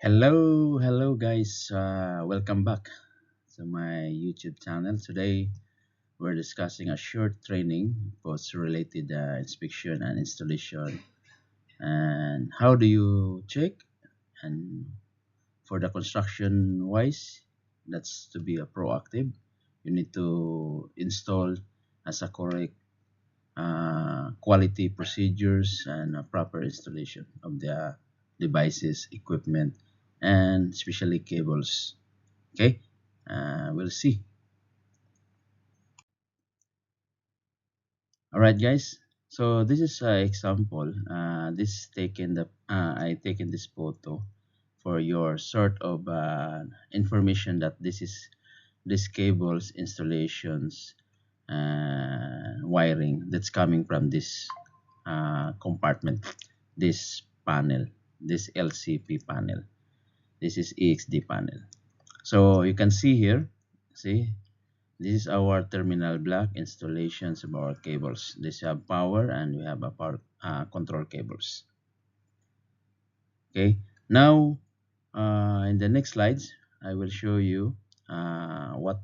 Hello guys. Welcome back to my YouTube channel. Today we're discussing a short training post related inspection and installation and how do you check and for the construction wise that's to be a proactive. You need to install as a correct quality procedures and a proper installation of the devices, equipment, and especially cables. Okay, we'll see. All right, guys. So this is an example. This taken the I taken this photo for your sort of information that this cables installations wiring that's coming from this compartment, this panel, this LCP panel. This is EXD panel. So you can see here, see, this is our terminal block installations of our cables. This have power and we have a power control cables. Okay, now in the next slides, I will show you what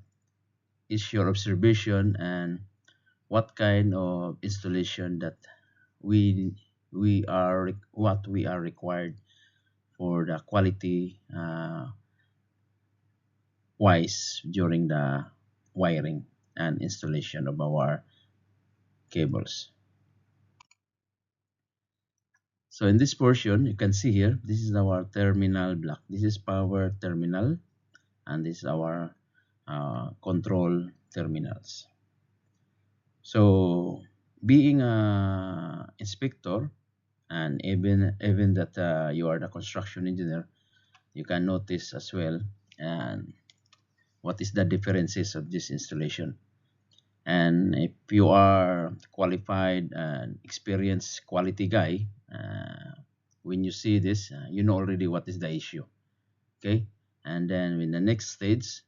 is your observation and what kind of installation that we what we are required for the quality wise during the wiring and installation of our cables. So in this portion, you can see here, this is our terminal block. This is power terminal and this is our control terminals. So being a inspector and even that you are the construction engineer, you can notice as well and what is the differences of this installation. And if you are qualified and experienced quality guy, when you see this, you know already what is the issue. Okay, and then in the next stage,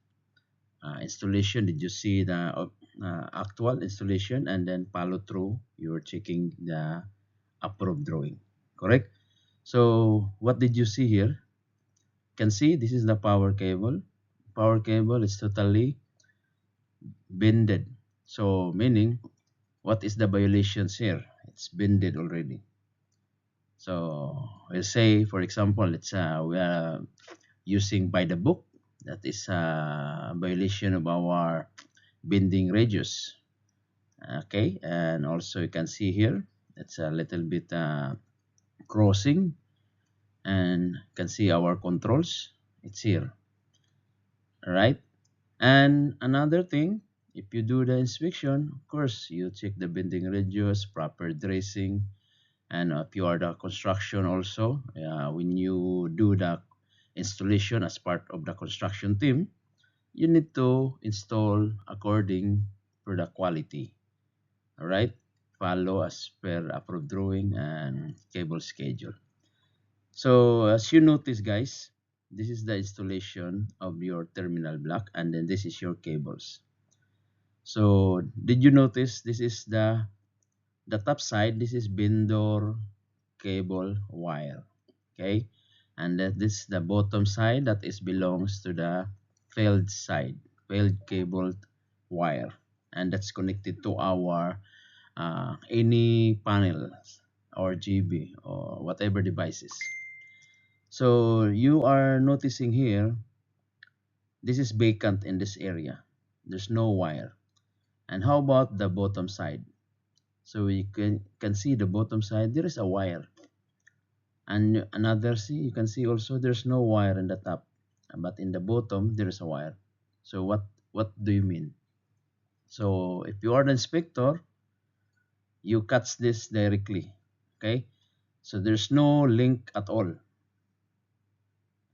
installation, did you see the actual installation and then follow through? You're checking the approved drawing, correct? So what did you see here? You can see this is the power cable. Power cable is totally bended. So meaning, what is the violations here? It's bended already. So we'll say, for example, we are using by the book. That is a violation of our bending radius. Okay, and also you can see here it's a little bit crossing, and you can see our controls. It's here, all right. And another thing, if you do the inspection, of course, you check the bending radius, proper dressing, and if you are the construction also, when you do the installation as part of the construction team, you need to install according to the quality. All right, follow as per approved drawing and cable schedule. So as you notice, guys, this is the installation of your terminal block, and then this is your cables. So did you notice this is the top side? This is vendor cable wire. Okay, and that this is the bottom side that is belongs to the failed side, failed cable wire, and that's connected to our any panels or GB or whatever devices. So you are noticing here, this is vacant in this area. There's no wire. And how about the bottom side? So you can see the bottom side, there is a wire. And another, see, you can see also there's no wire in the top, but in the bottom there is a wire. So what do you mean? So if you are the inspector, you cuts this directly. Okay, so there's no link at all.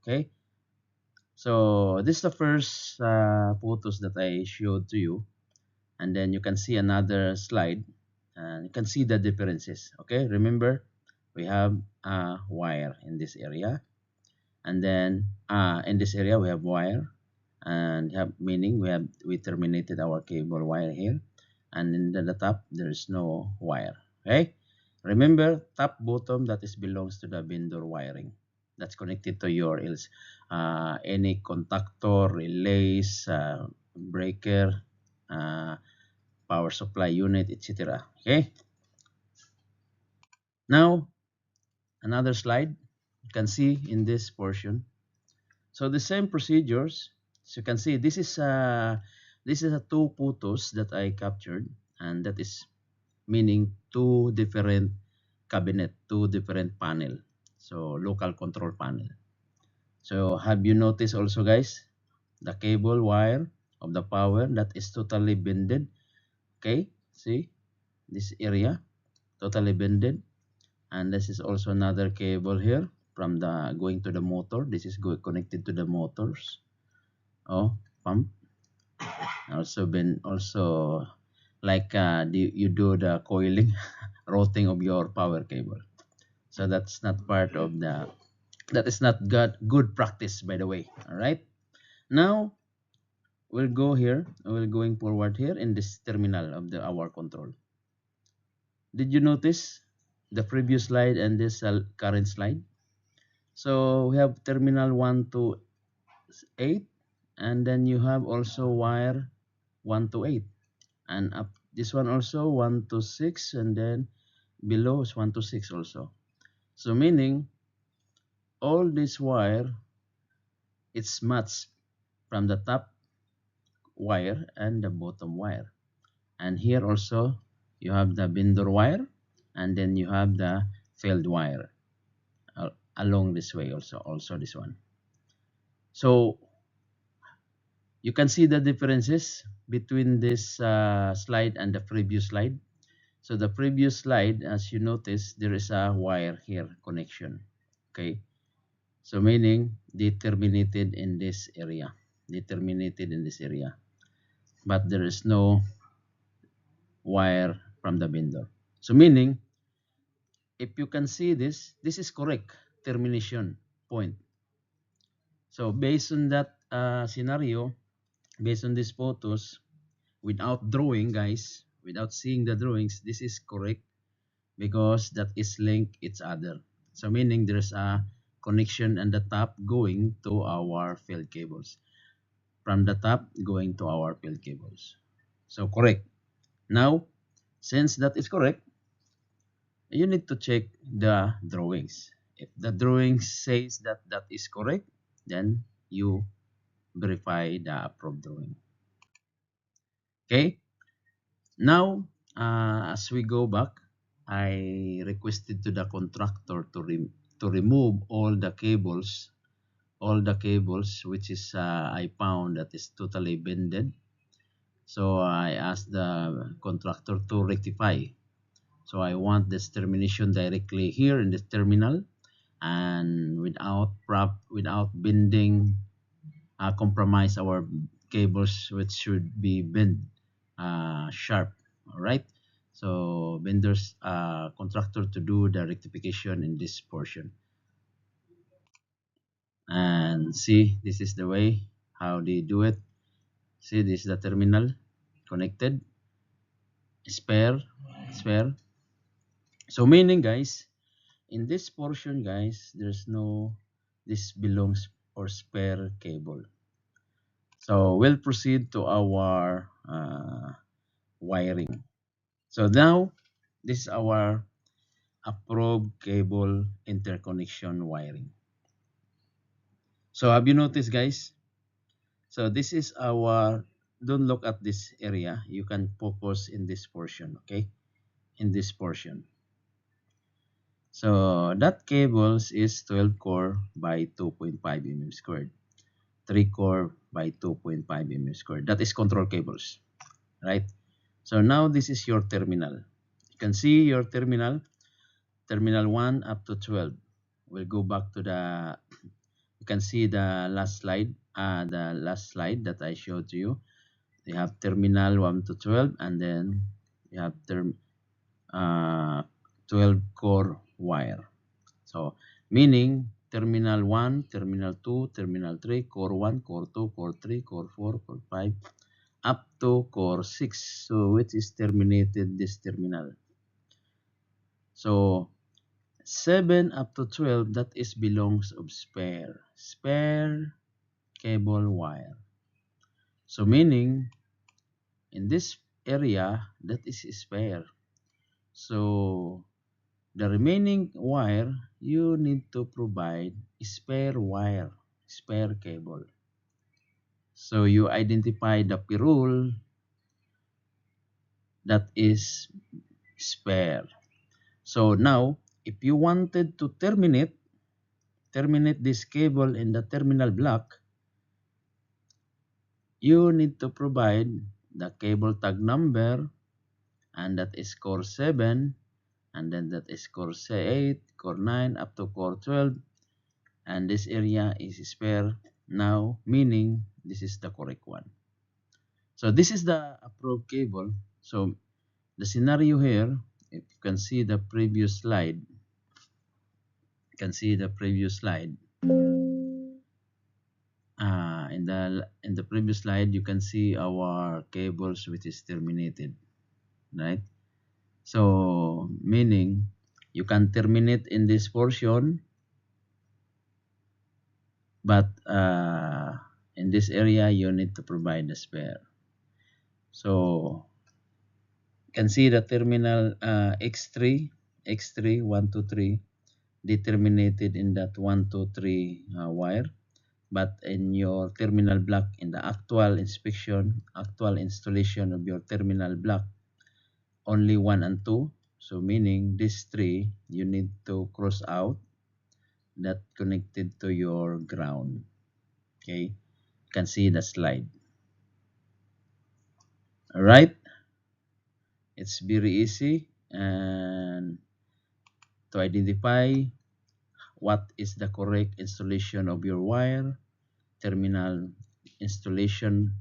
Okay, so this is the first photos that I showed to you, and then you can see another slide and you can see the differences. Okay, remember we have a wire in this area, and then in this area we have wire, and have meaning we terminated our cable wire here, and in the top there is no wire. Okay, remember top bottom that is belongs to the vendor wiring. that's connected to your else any contactor, relays, breaker, uh, power supply unit, etc. Okay. Now another slide you can see in this portion. So the same procedures. So you can see this is a two photos that I captured, and that is meaning two different cabinet, two different panel. So local control panel. So have you noticed also guys, the cable wire of the power that is totally bended. Okay, see this area totally bended, and this is also another cable here from the going to the motor. This is connected to the motors. Oh, pump also been also like you do the coiling routing of your power cable. So that's not part of the that is not good practice, by the way. All right, now we'll go here, we're going forward here in this terminal of the our control. Did you notice the previous slide and this current slide? So we have terminal 1 to 8, and then you have also wire 1 to 8, and up this one also 1 to 6, and then below is 1 to 6 also. So meaning all this wire, it's matched from the top wire and the bottom wire. And here also you have the binder wire, and then you have the failed wire along this way also this one. So you can see the differences between this slide and the previous slide. So the previous slide, as you notice, there is a wire here connection. Okay, so meaning they terminated in this area. They terminated in this area, but there is no wire from the vendor. So meaning, if you can see this, this is correct termination point. So based on that scenario, based on these photos, without drawing, guys, without seeing the drawings, this is correct because that is linked each other. So meaning there's a connection and the top going to our field cables. From the top going to our field cables. So correct. Now, since that is correct, you need to check the drawings. If the drawing says that that is correct, then you verify the approved drawing. Okay. Now, as we go back, I requested to the contractor to remove all the cables which is I found that is totally bended. So I asked the contractor to rectify. So I want this termination directly here in this terminal, and without bending, compromise our cables which should be bent sharp. All right. So vendors contractor to do the rectification in this portion, and see this is the way how they do it. See, this is the terminal connected spare. So meaning guys, in this portion guys, there's no this belongs or spare cable. So we'll proceed to our wiring. So now this is our approved cable interconnection wiring. So have you noticed guys? So this is our, don't look at this area, you can focus in this portion. Okay, in this portion. So that cables is 12 core by 2.5 mm squared, 3 core by 2.5 mm squared. That is control cables, right? So now this is your terminal. You can see your terminal 1 up to 12. We'll go back to the, you can see the last slide, that I showed to you. You have terminal 1 to 12, and then you have 12 core wire. So meaning terminal 1, terminal 2, terminal 3, core 1, core 2, core 3, core 4, core 5, up to core 6. So which is terminated this terminal. So 7 up to 12, that is belongs of spare cable wire. So meaning in this area that is spare. So the remaining wire, you need to provide spare wire, spare cable. So you identify the pirule that is spare. So now, if you wanted to terminate this cable in the terminal block, you need to provide the cable tag number, and that is core 7, and then that is core 8, core 9 up to core 12, and this area is spare now, meaning this is the correct one. So this is the approved cable. So the scenario here, if you can see the previous slide, in the previous slide, you can see our cables which is terminated, right? So meaning you can terminate in this portion, but in this area you need to provide the spare. So you can see the terminal X3 1 2 3 determinated in that 1 2 3 wire, but in your terminal block, in the actual installation of your terminal block, only 1 and 2. So meaning this 3 you need to cross out, that connected to your ground. Okay, you can see the slide. All right, it's very easy and to identify what is the correct installation of your wire, terminal installation,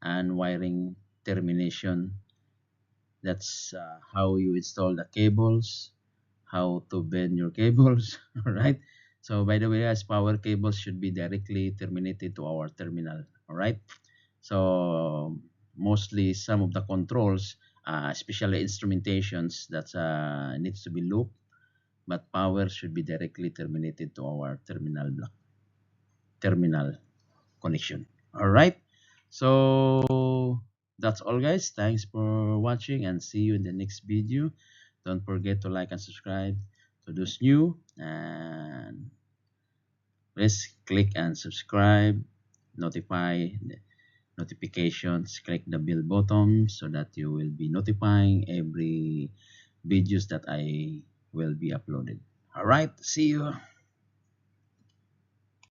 and wiring termination. That's how you install the cables, how to bend your cables. All right. So by the way, as power cables should be directly terminated to our terminal. All right. So mostly some of the controls, especially instrumentations, that needs to be looped, but power should be directly terminated to our terminal block, terminal connection. All right. So that's all, guys. Thanks for watching and see you in the next video. Don't forget to like and subscribe to those new, and please click and subscribe, notify the notifications, click the bell button so that you will be notifying every videos that I will be uploaded. All right, see you.